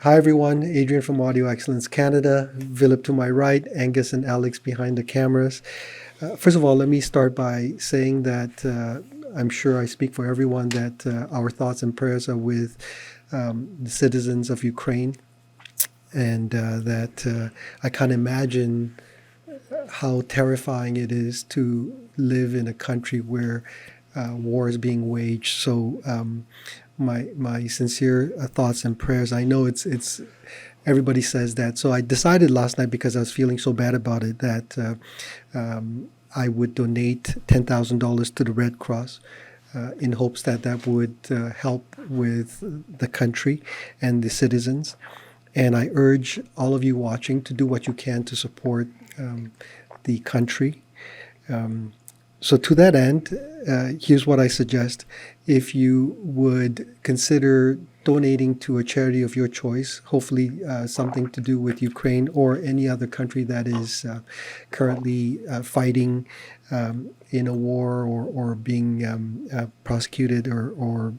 Hi everyone, Adrian from Audio Excellence Canada, Vilip to my right, Angus and Alex behind the cameras. First of all, let me start by saying that I'm sure I speak for everyone that our thoughts and prayers are with the citizens of Ukraine, and that I can't imagine how terrifying it is to live in a country where war is being waged. So my sincere thoughts and prayers. I know it's everybody says that. So I decided last night, because I was feeling so bad about it, that I would donate $10,000 to the Red Cross in hopes that that would help with the country and the citizens. And I urge all of you watching to do what you can to support the country. So to that end, here's what I suggest. If you would consider donating to a charity of your choice, hopefully something to do with Ukraine or any other country that is currently fighting in a war or being prosecuted or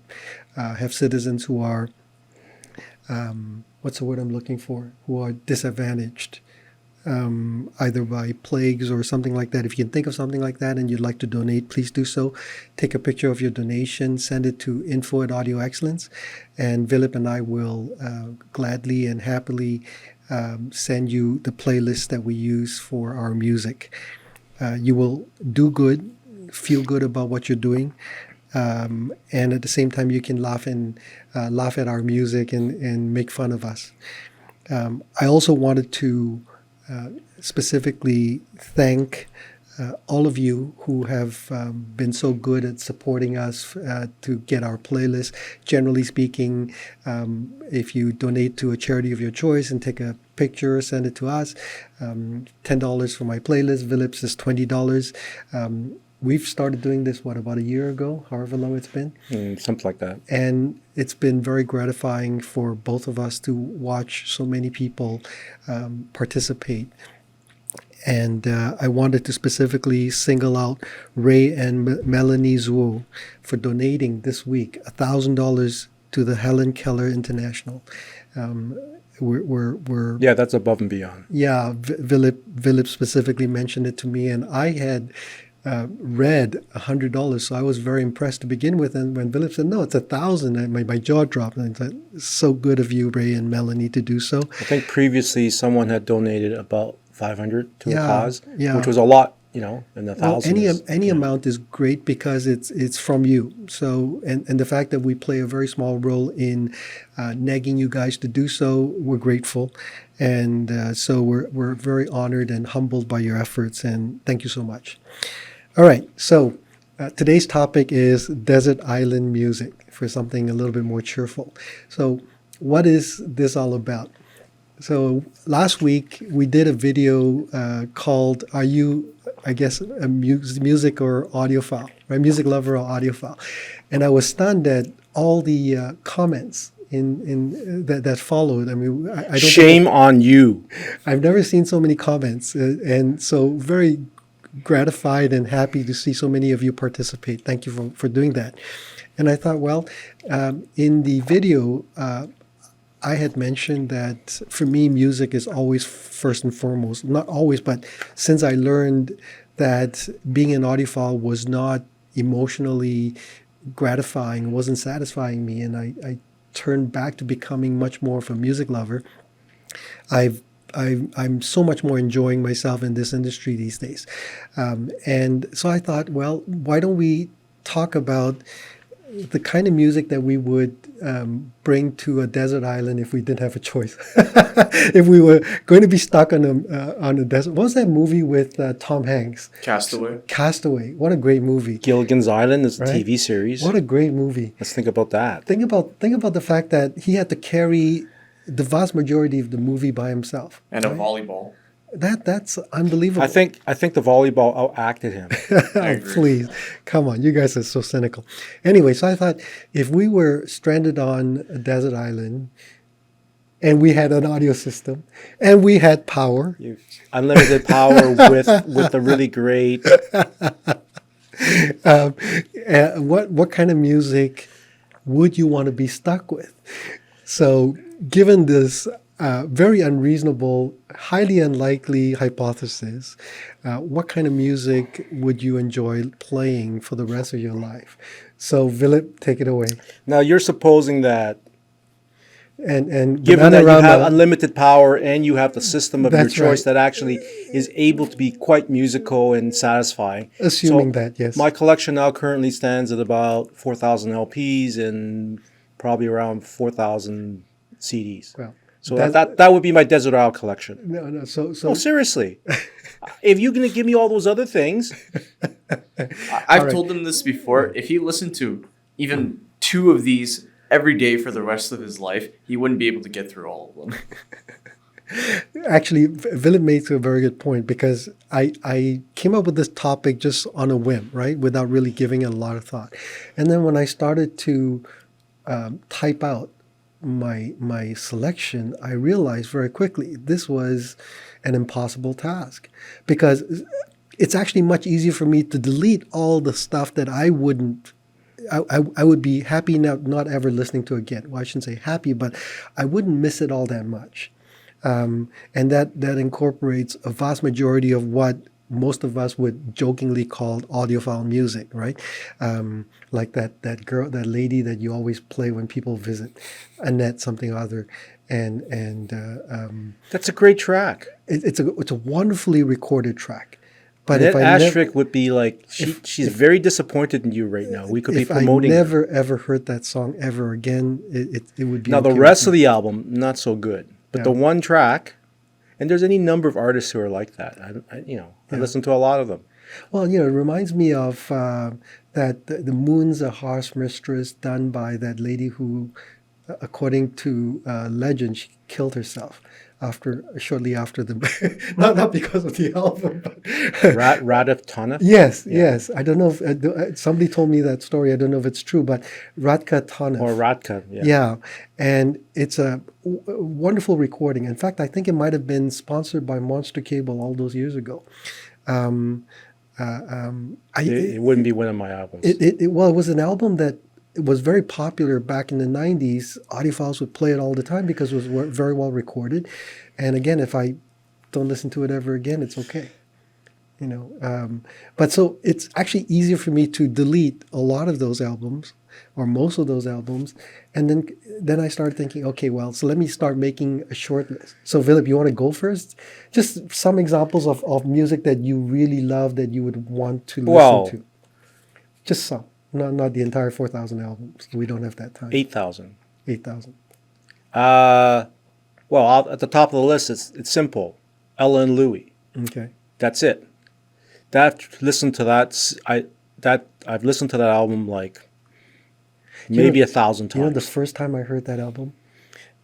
have citizens who are, what's the word I'm looking for, who are disadvantaged. Either by plagues or something like that. If you can think of something like that and you'd like to donate, please do so. Take a picture of your donation, send it to info@Audio Excellence, and Vilip and I will gladly and happily send you the playlist that we use for our music. You will do good, feel good about what you're doing, and at the same time you can laugh at our music and make fun of us. I also wanted to specifically thank all of you who have been so good at supporting us to get our playlist. Generally speaking, if you donate to a charity of your choice and take a picture, send it to us. $10 for my playlist. Vilip's is $20. We've started doing this, about a year ago, however long it's been? Something like that. And it's been very gratifying for both of us to watch so many people participate. And I wanted to specifically single out Ray and Melanie Zhuo for donating this week $1,000 to the Helen Keller International. We're Yeah, that's above and beyond. Yeah, Vilip specifically mentioned it to me, and I had read $100, so I was very impressed to begin with. And when Vilip said, "No, it's 1,000," my jaw dropped. And I thought, "It's so good of you, Ray and Melanie, to do so." I think previously someone had donated about 500 to a cause, yeah. which was a lot, in the Well, thousands. any amount is great because it's from you. So and the fact that we play a very small role in nagging you guys to do so, we're grateful, and so we're very honored and humbled by your efforts, and thank you so much. All right, so today's topic is desert island music, for something a little bit more cheerful. So what is this all about? So last week we did a video called "Are You, I guess, a music or audiophile, right? Music lover or audiophile?" And I was stunned at all the comments in that followed. I mean, I don't Shame on you. I've never seen so many comments, and so very gratified and happy to see so many of you participate. Thank you for doing that. And I thought, well, in the video, I had mentioned that for me, music is always first and foremost. Not always, but since I learned that being an audiophile was not emotionally gratifying, wasn't satisfying me, and I turned back to becoming much more of a music lover, I'm so much more enjoying myself in this industry these days. And so I thought, well, why don't we talk about the kind of music that we would bring to a desert island if we didn't have a choice. If we were going to be stuck on a desert. What was that movie with Tom Hanks? Castaway. Castaway. What a great movie. Gilligan's Island is a Right? TV series. What a great movie. Let's think about that. Think about the fact that he had to carry the vast majority of the movie by himself. And a volleyball. That's unbelievable. I think the volleyball outacted him. I agree. Please, come on. You guys are so cynical. Anyway, so I thought if we were stranded on a desert island and we had an audio system and we had power. Unlimited power with a really great... What kind of music would you want to be stuck with? So given this very unreasonable, highly unlikely hypothesis, what kind of music would you enjoy playing for the rest of your life? So, Vilip, take it away. Now you're supposing that And given that you have Bananarama, unlimited power and you have the system of your That's choice right. that actually is able to be quite musical and satisfying. assuming that, yes. My collection now currently stands at about 4,000 LPs and probably around 4,000 CDs. Well, So that's- that would be my Desert Isle collection. no, so No, seriously. If you're going to give me all those other things, I've told him this before. If he listened to even 2 of these every day for the rest of his life, he wouldn't be able to get through all of them. actually, Vilip makes a very good point, because I came up with this topic just on a whim, right, without really giving it a lot of thought. And then when I started to type out my selection, I realized very quickly this was an impossible task, because it's actually much easier for me to delete all the stuff that I would be happy not ever listening to again. Well, I shouldn't say happy, but I wouldn't miss it all that much. And that incorporates a vast majority of what most of us would jokingly call audiophile music, right? Like that girl, that lady that you always play when people visit, Annette something or other, and that's a great track. it's a wonderfully recorded track. But That if I Ashtrick would be like, she's very disappointed in you right now. We could be promoting I her. never ever heard that song ever again, it would be Now, the okay rest with of me. the album, not so good. But the one track, and there's any number of artists who are like that. I listen to a lot of them. Well, it reminds me of that the Moon's a Harsh Mistress, done by that lady who, according to legend, she killed herself shortly after the not because of the album, but Radif Tanef? yes. I don't know if somebody told me that story. I don't know if it's true, but Radka Tanef. Or Radka, yeah. Yeah, and it's a wonderful recording. In fact, I think it might have been sponsored by Monster Cable all those years ago. It wouldn't be one of my albums. It was an album that was very popular back in the 90s. Audiophiles would play it all the time because it was very well recorded. And again, if I don't listen to it ever again, it's okay. But so it's actually easier for me to delete a lot of those albums, or most of those albums, and then I started thinking, okay, well, so let me start making a short list. So, Vilip, you want to go first? Just some examples of music that you really love that you would want to listen to. Just some, not the entire 4,000 albums. We don't have that time. 8,000. 8,000. Well, at the top of the list, it's simple. Ella and Louie. Okay. That's it. I've listened to that album like maybe 1,000 times. The first time I heard that album,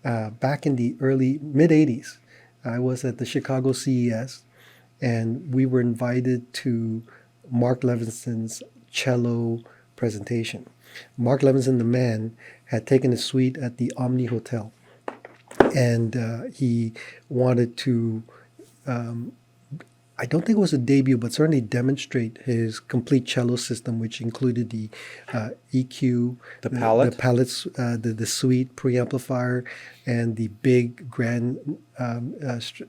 back in the mid-'80s, I was at the Chicago CES, and we were invited to Mark Levinson's cello presentation. Mark Levinson, the man, had taken a suite at the Omni Hotel, and he wanted to, I don't think it was a debut, but certainly demonstrate his complete cello system, which included the EQ, The palette? the palettes, the suite preamplifier, and the big grand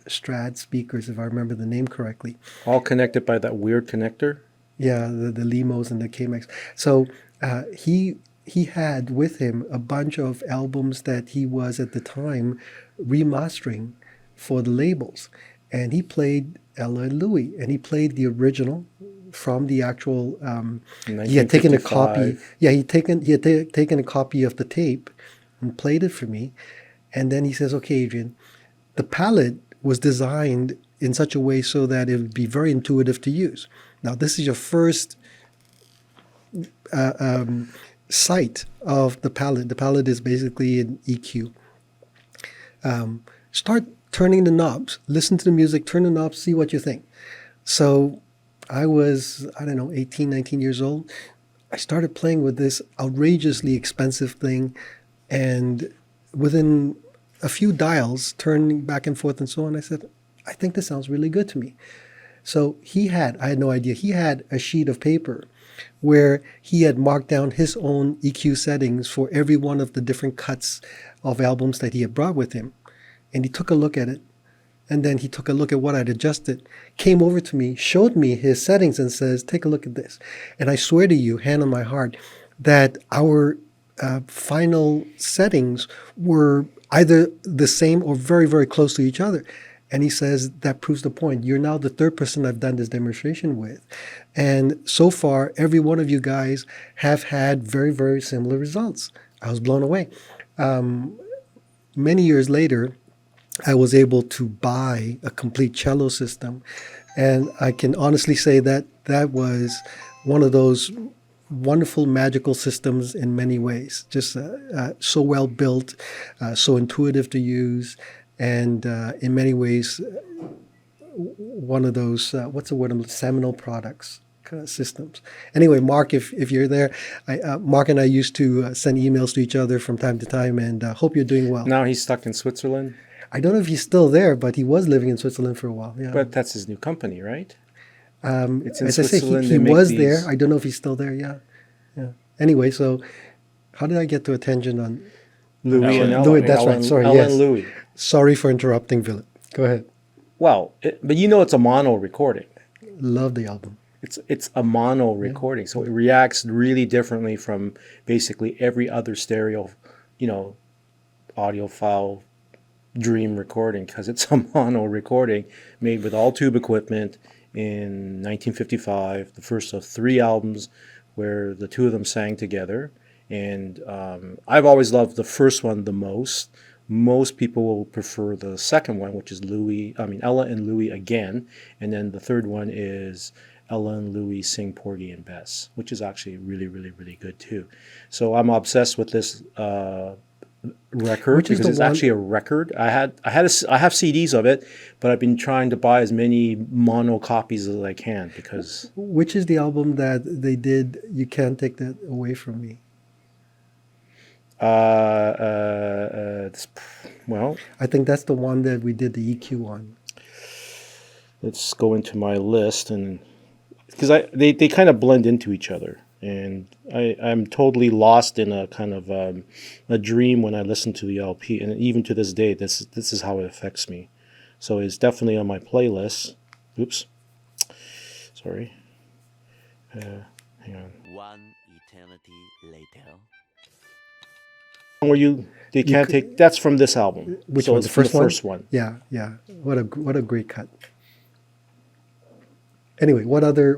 Strad speakers, if I remember the name correctly. All connected by that weird connector. Yeah, the Limos and the KMX. So he had with him a bunch of albums that he was at the time remastering for the labels, and he played Ella and Louie, and he played the original from the actual. He had taken a copy. 1955. Yeah, he had taken a copy of the tape and played it for me, and then he says, "Okay, Adrian, the palette was designed in such a way so that it would be very intuitive to use. Now, this is your first sight of the palette. The palette is basically an EQ. Start turning the knobs. Listen to the music, turn the knobs, see what you think." So I was, 18, 19 years old. I started playing with this outrageously expensive thing, and within a few dials, turning back and forth and so on, I said, I think this sounds really good to me. So I had no idea, he had a sheet of paper where he had marked down his own EQ settings for every one of the different cuts of albums that he had brought with him. And he took a look at it. And then he took a look at what I'd adjusted, came over to me, showed me his settings and says, take a look at this. And I swear to you, hand on my heart, that our final settings were either the same or very, very close to each other. And he says, that proves the point. You're now the third person I've done this demonstration with. And so far, every one of you guys have had very, very similar results. I was blown away. Many years later, I was able to buy a complete cello system. And I can honestly say that that was one of those wonderful, magical systems in many ways. Just so well built, so intuitive to use, and in many ways, one of those, what's the word, seminal products. Systems. Anyway, Mark, if you're there, Mark and I used to send emails to each other from time to time, and hope you're doing well. Now he's stuck in Switzerland. I don't know if he's still there, but he was living in Switzerland for a while. Yeah. But that's his new company, right? It's in as Switzerland. I say, he was there. I don't know if he's still there. Yeah. Anyway, so how did I get to attention on Louis and Ellen? Louis, that's right. Sorry, Ellen yes. Louis. Sorry for interrupting, Vilip. Go ahead. Well, but it's a mono recording. Love the album. It's a mono recording, so it reacts really differently from basically every other stereo, audiophile dream recording, because it's a mono recording made with all tube equipment in 1955, the first of 3 albums where the two of them sang together. And I've always loved the first one the most. Most people will prefer the second one, which is Ella and Louis again, and then the third one is Ella and Louis sing Porgy and Bess, which is actually really, really, really good too. So I'm obsessed with this record because it's actually a record. I have CDs of it, but I've been trying to buy as many mono copies as I can because. Which is the album that they did? You Can't Take That Away From Me. Well, I think that's the one that we did the EQ on. Let's go into my list, and because they kind of blend into each other, and I'm totally lost in a kind of a dream when I listen to the LP, and even to this day, this is how it affects me. So it's definitely on my playlist. Oops, sorry. Hang on. One eternity later. Where they can't take. That's from this album. Which so one? It's The first one. Yeah. What a great cut. Anyway, what other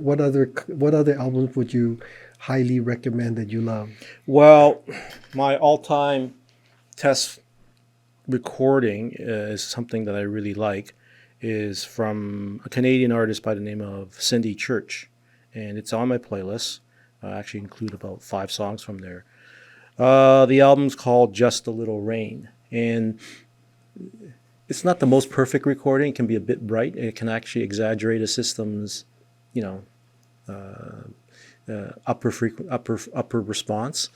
albums would you highly recommend that you love? Well, my all-time test recording is something that I really like. Is from a Canadian artist by the name of Cindy Church, and it's on my playlist. I actually include about 5 songs from there. The album's called Just a Little Rain, and it's not the most perfect recording. It can be a bit bright. It can actually exaggerate a system's, upper response.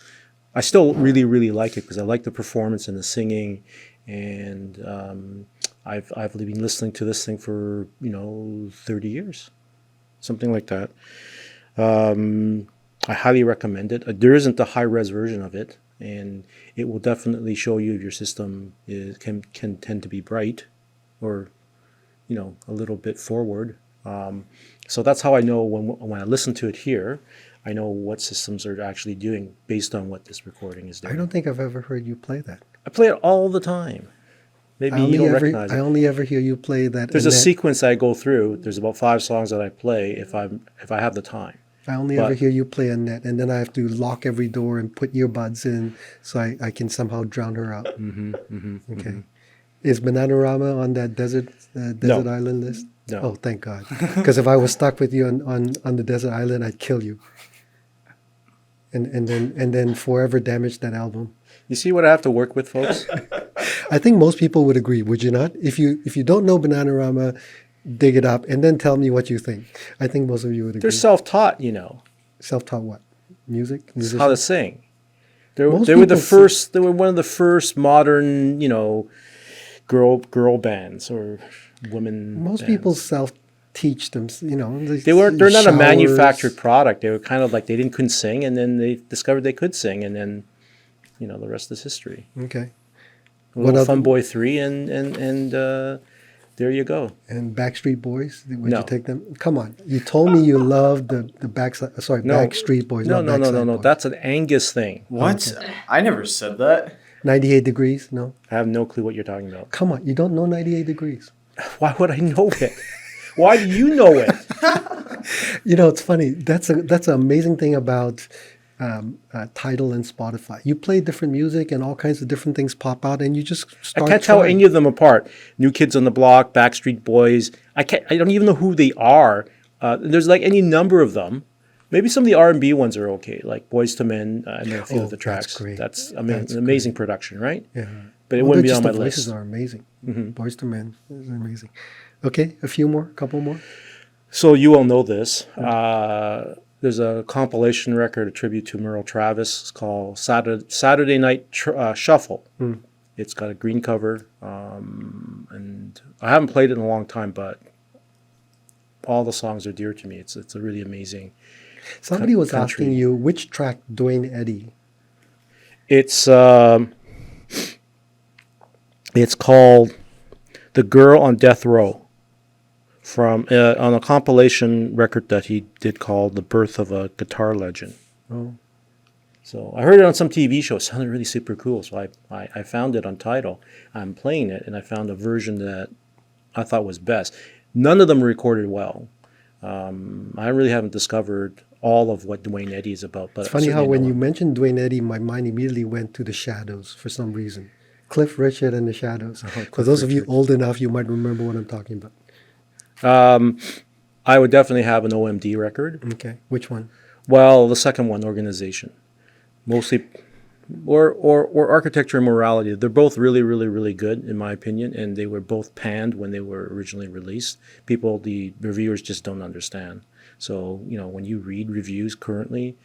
I still really, really like it because I like the performance and the singing, and I've been listening to this thing for 30 years, something like that. I highly recommend it. There isn't a high-res version of it, and it will definitely show you if your system can tend to be bright or, a little bit forward. So that's how I know when I listen to it here, I know what systems are actually doing based on what this recording is doing. I don't think I've ever heard you play that. I play it all the time. Maybe you don't recognize it. I only ever hear you play that. There's a sequence I go through. There's about 5 songs that I play if I have the time. I only ever hear you play Annette, and then I have to lock every door and put earbuds in so I can somehow drown her out. Okay. Mm-hmm. Is Bananarama on that desert island list? No. Oh, thank God. Because if I was stuck with you on the desert island, I'd kill you. And then forever damage that album. You see what I have to work with, folks? I think most people would agree, would you not? If you don't know Bananarama, dig it up and then tell me what you think. I think most of you would agree. They're self-taught, Self-taught what? Music? How to sing. They were the first. They were one of the first modern, girl bands or women. Most bands. people teach them. You know, They're not a showers. manufactured product. They were kind of like they couldn't sing, and then they discovered they could sing, and then, the rest is history. Okay. Little Fun Boy 3, and there you go. And Backstreet Boys, would No. you take them? Come on, you told me you loved the Backstreet Boys. No, not no. Backside Boys. That's an Angus thing. What? I never said that. 98 Degrees. No, I have no clue what you're talking about. come on, you don't know 98 Degrees. Why would I know it? Why do you know it? It's funny. That's an amazing thing about Tidal and Spotify. You play different music and all kinds of different things pop out, and you just start. I can't tell any of them apart. New Kids on the Block, Backstreet Boys. I don't even know who they are. There's like any number of them. Maybe some of the R&B ones are okay, like Boys to Men. I know a few of the tracks. That's great. That's That's amazing production, right? Yeah, But it wouldn't be just on my the voices list. are amazing. Boys to Men is amazing. Okay, couple more. So you all know this. There's a compilation record, a tribute to Merle Travis. It's called Saturday Night Shuffle. It's got a green cover, and I haven't played it in a long time, but all the songs are dear to me. It's a really amazing. Somebody was country. asking you which track Dwayne Eddy. It's called "The Girl on Death Row." From on a compilation record that he did called "The Birth of a Guitar Legend." Oh, So I heard it on some TV show. It sounded really super cool. So I found it on Tidal. I'm playing it, and I found a version that I thought was best. None of them recorded well. I really haven't discovered all of what Dwayne Eddy is about. But it's funny how certainly when know you him. mentioned Dwayne Eddy, my mind immediately went to the Shadows for some reason. Cliff Richard and the Shadows. For those of you old enough, you might remember what I'm talking about. I would definitely have an OMD record. Okay, which one? Well, the second one, Organization. Mostly, or Architecture and Morality. They're both really, really, really good, in my opinion, and they were both panned when they were originally released. The reviewers just don't understand. So, when you read reviews currently,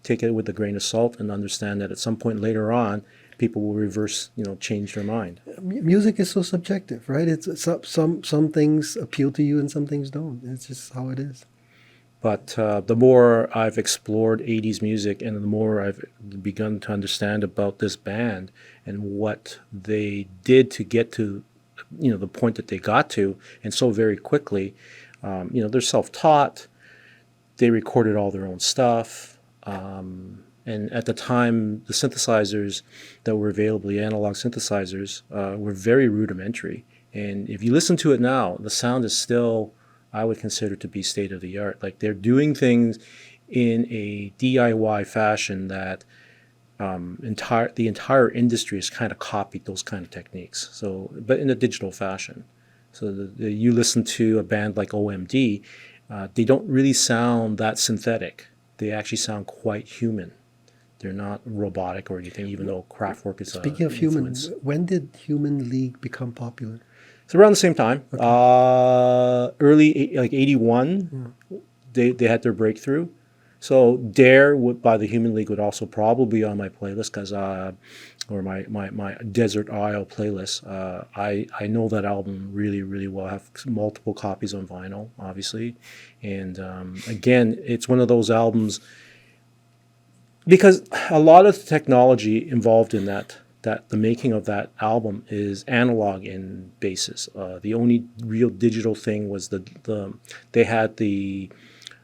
take it with a grain of salt and understand that at some point later on, people will change their mind. Music is so subjective, right? It's some things appeal to you and some things don't. It's just how it is. But the more I've explored 80s music and the more I've begun to understand about this band and what they did to get to, the point that they got to, and so very quickly, they're self-taught. They recorded all their own stuff. And at the time, the synthesizers that were available, the analog synthesizers, were very rudimentary. And if you listen to it now, the sound is still, I would consider to be state of the art. Like they're doing things in a DIY fashion that the entire industry has kind of copied those kind of techniques. So, but in a digital fashion. So you listen to a band like OMD, they don't really sound that synthetic. They actually sound quite human. They're not robotic or anything, even though Kraftwerk is Speaking of human, influence. when did Human League become popular? It's around the same time. Early, like 81, they had their breakthrough. So Dare by the Human League would also probably be on my playlist because, or my Desert Isle playlist. I know that album really, really well. I have multiple copies on vinyl, obviously. And again, it's one of those albums because a lot of the technology involved in that the making of that album is analog in basis. The only real digital thing was they had the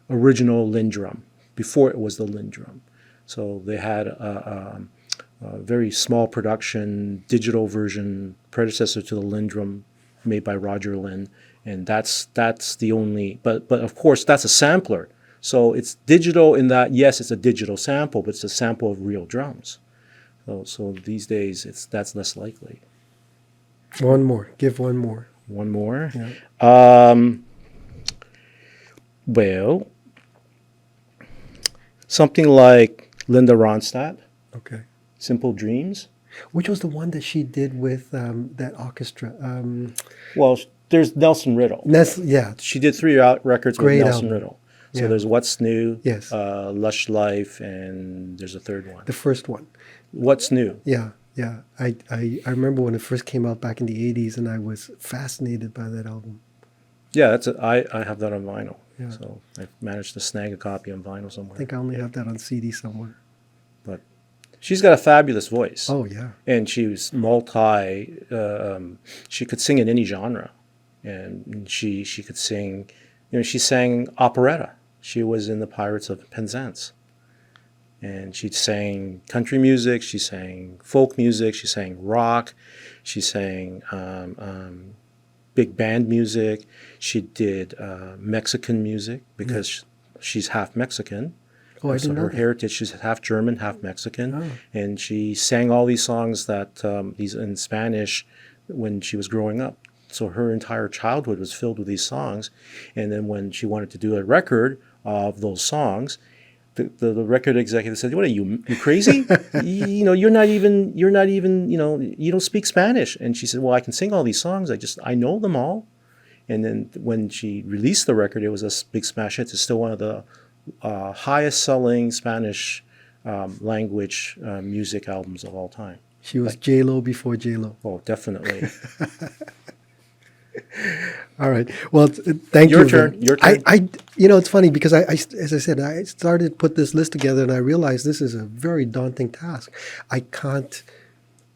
original Lindrum before it was the Lindrum. So they had a very small production digital version predecessor to the Lindrum made by Roger Lynn, and that's the only. But of course that's a sampler. So it's digital in that, yes, it's a digital sample, but it's a sample of real drums. So these days, that's less likely. One more. Give one more. One more? Yeah. Well, something like Linda Ronstadt, Okay. Simple Dreams. Which was the one that she did with that orchestra? Well, there's Nelson Riddle. Yeah. She did 3 records with Great Nelson album. Riddle. So Yeah. there's What's New, Yes. Lush Life, and there's a third one. The first one. What's New? Yeah. I remember when it first came out back in the 80s, and I was fascinated by that album. Yeah, I have that on vinyl. Yeah. So I've managed to snag a copy on vinyl I somewhere. think I only have that on CD somewhere. But she's got a fabulous voice. Oh yeah. And she was she could sing in any genre. And she could sing, she sang operetta. She was in the Pirates of Penzance. And she sang country music, she sang folk music, she sang rock, she sang big band music. She did Mexican music because she's half Mexican. Oh, I So didn't know her that. heritage, she's half German, half Mexican. Oh. And she sang all these songs these in Spanish when she was growing up. So her entire childhood was filled with these songs. And then when she wanted to do a record of those songs, the record executive said, "What are you crazy? You're not even, you don't speak Spanish." And she said, "Well, I can sing all these songs. I know them all." And then when she released the record, it was a big smash hit. It's still one of the highest selling Spanish language music albums of all time. She was J-Lo before J-Lo. Oh, definitely. All right. Well, thank you. Your turn. Your turn. It's funny because as I said, I started to put this list together and I realized this is a very daunting task. I can't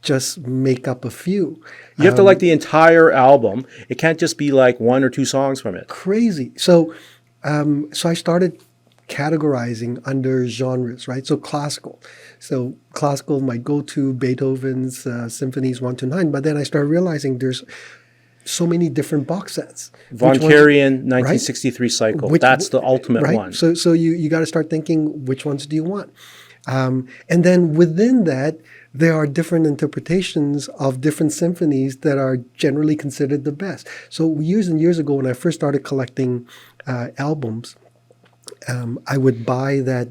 just make up a few. You have to like the entire album. It can't just be like one or two songs from it. Crazy. So I started categorizing under genres, right? So classical. So classical, my go-to Beethoven's symphonies 1 to 9. But then I started realizing there's so many different box sets. Von Which ones- Karajan, 1963 cycle. That's the ultimate right? one. So you got to start thinking, which ones do you want? And then within that, there are different interpretations of different symphonies that are generally considered the best. So years and years ago, when I first started collecting albums, I would buy that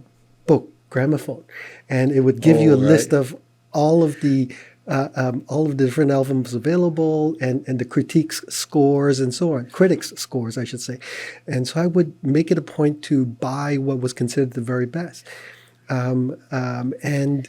book, Gramophone, and it would give you a list of all of the different albums available and the critiques scores and so on, critics scores, I should say. And so I would make it a point to buy what was considered the very best. And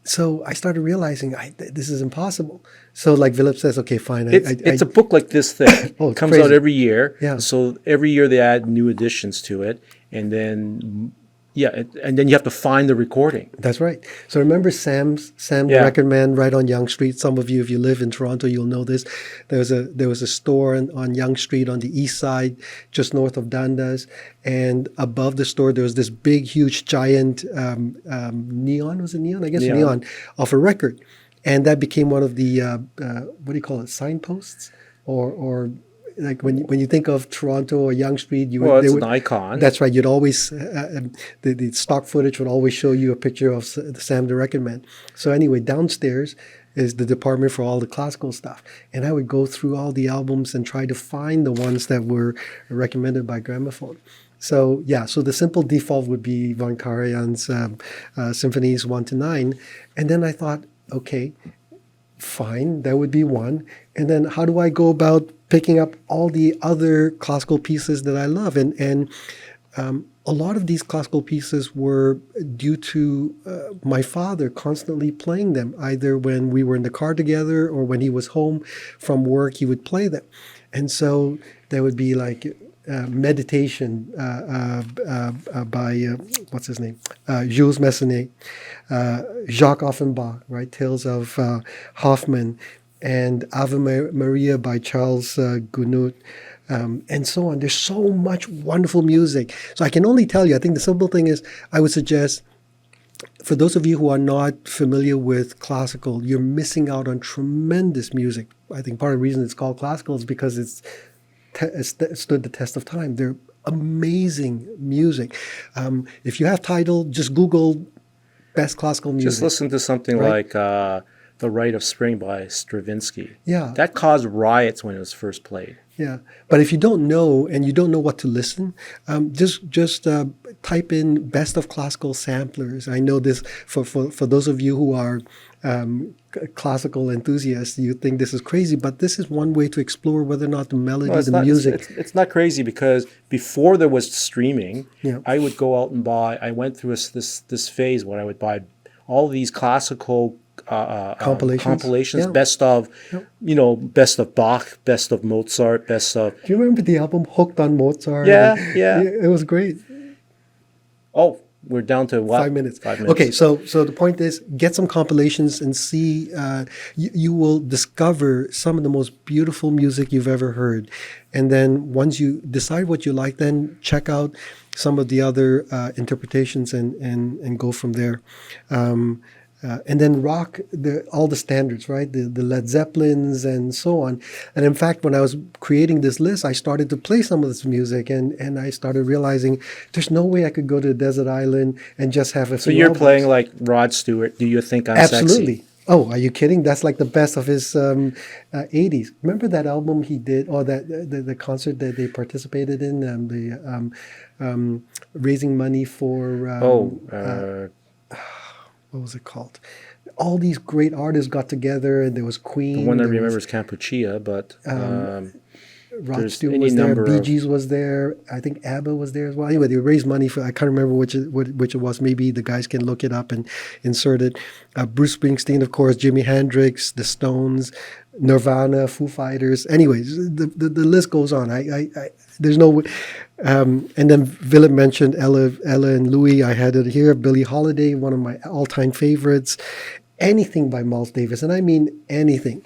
so I started realizing this is impossible. So like Vilip says, okay, fine. It's a book like this thick. Oh, It comes crazy. out every year. Yeah. So every year they add new additions to it. And then, and then you have to find the recording. That's right. So remember Sam, the Yeah. record man, right on Yonge Street. Some of you, if you live in Toronto, you'll know this. There was a store on Yonge Street on the east side, just north of Dundas, and above the store there was this big, huge, giant neon. Was it neon? I guess neon of a record, and that became one of the what do you call it? Signposts, or like when you think of Toronto or Yonge Street, It's an icon. That's right. You'd always the stock footage would always show you a picture of Sam the Record Man. So anyway, downstairs is the department for all the classical stuff, and I would go through all the albums and try to find the ones that were recommended by Gramophone. So so the simple default would be Von Karajan's symphonies 1 to 9, and then I thought, okay, fine, that would be one. And then how do I go about picking up all the other classical pieces that I love? And a lot of these classical pieces were due to my father constantly playing them, either when we were in the car together or when he was home from work, he would play them. And so there would be like Meditation by, what's his name? Jules Massenet, Jacques Offenbach, right? Tales of Hoffmann, and Ave Maria by Charles Gounod, and so on. There's so much wonderful music. So I can only tell you, I think the simple thing is I would suggest, for those of you who are not familiar with classical, you're missing out on tremendous music. I think part of the reason it's called classical is because it's stood the test of time. They're amazing music. If you have Tidal, just Google best classical music. Just listen to something like The Rite of Spring by Stravinsky. Yeah. That caused riots when it was first played. Yeah, but if you don't know and you don't know what to listen, just type in best of classical samplers. I know this for those of you who are classical enthusiasts, you think this is crazy, but this is one way to explore whether or not the melody, music. It's not crazy because before there was streaming, Yeah. I would go out and buy. I went through this phase where I would buy all these classical Compilations? Yeah. best of, best of Bach, best of Mozart, best of. Do you remember the album Hooked on Mozart? Yeah. It was great. Oh, we're down to what? 5 minutes. 5 minutes. Okay, so the point is, get some compilations and see. You will discover some of the most beautiful music you've ever heard, and then once you decide what you like, then check out some of the other interpretations and go from there. And then rock all the standards, right? The Led Zeppelins and so on. And in fact, when I was creating this list, I started to play some of this music, and I started realizing there's no way I could go to a desert island and just have a. So you're playing like Rod Stewart. Do you think I'm Absolutely. sexy? Oh, are you kidding? That's like the best of his 80s. Remember that album he did, or that the concert that they participated in, raising money for. What was it called? All these great artists got together, and there was Queen. The one I remember is Campuchia, but Rod Stewart was there. Bee Gees was there. I think ABBA was there as well. Anyway, they raised money for. I can't remember which it was. Maybe the guys can look it up and insert it. Bruce Springsteen, of course. Jimi Hendrix, the Stones, Nirvana, Foo Fighters. Anyways, the list goes on. There's no. And then Vilip mentioned Ella and Louis. I had it here. Billie Holiday, one of my all-time favorites. Anything by Miles Davis, and I mean anything.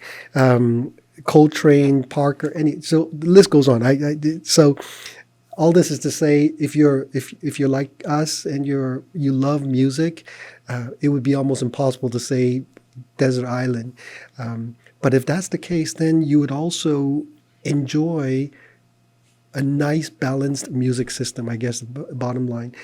Coltrane, Parker, so the list goes on. So all this is to say, if you're like us and you love music, it would be almost impossible to say desert island. But if that's the case, then you would also enjoy a nice balanced music system. I guess bottom line.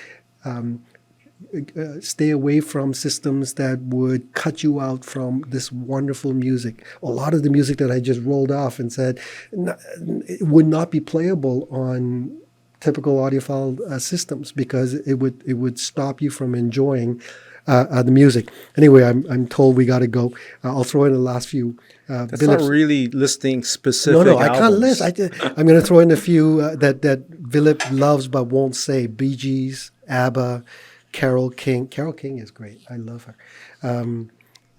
Stay away from systems that would cut you out from this wonderful music. A lot of the music that I just rolled off and said it would not be playable on typical audiophile systems because it would stop you from enjoying the music. Anyway, I'm told we got to go. I'll throw in the last few. That's not really listing specific. No, I can't list. I'm going to throw in a few that Vilip loves but won't say. Bee Gees, ABBA, Carole King. Carole King is great. I love her.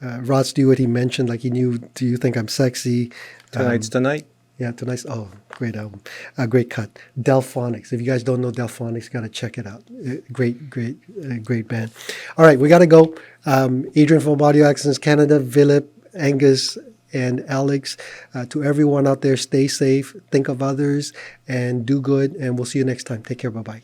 Rod Stewart, he mentioned, like he knew, Do You Think I'm Sexy? Tonight's Tonight. Yeah, Tonight's, great album. Great cut. Delphonics. If you guys don't know Delphonics, got to check it out. Great band. All right, we got to go. Adrian from Audio Accents Canada, Vilip, Angus, and Alex. To everyone out there, stay safe, think of others, and do good. And we'll see you next time. Take care. Bye-bye.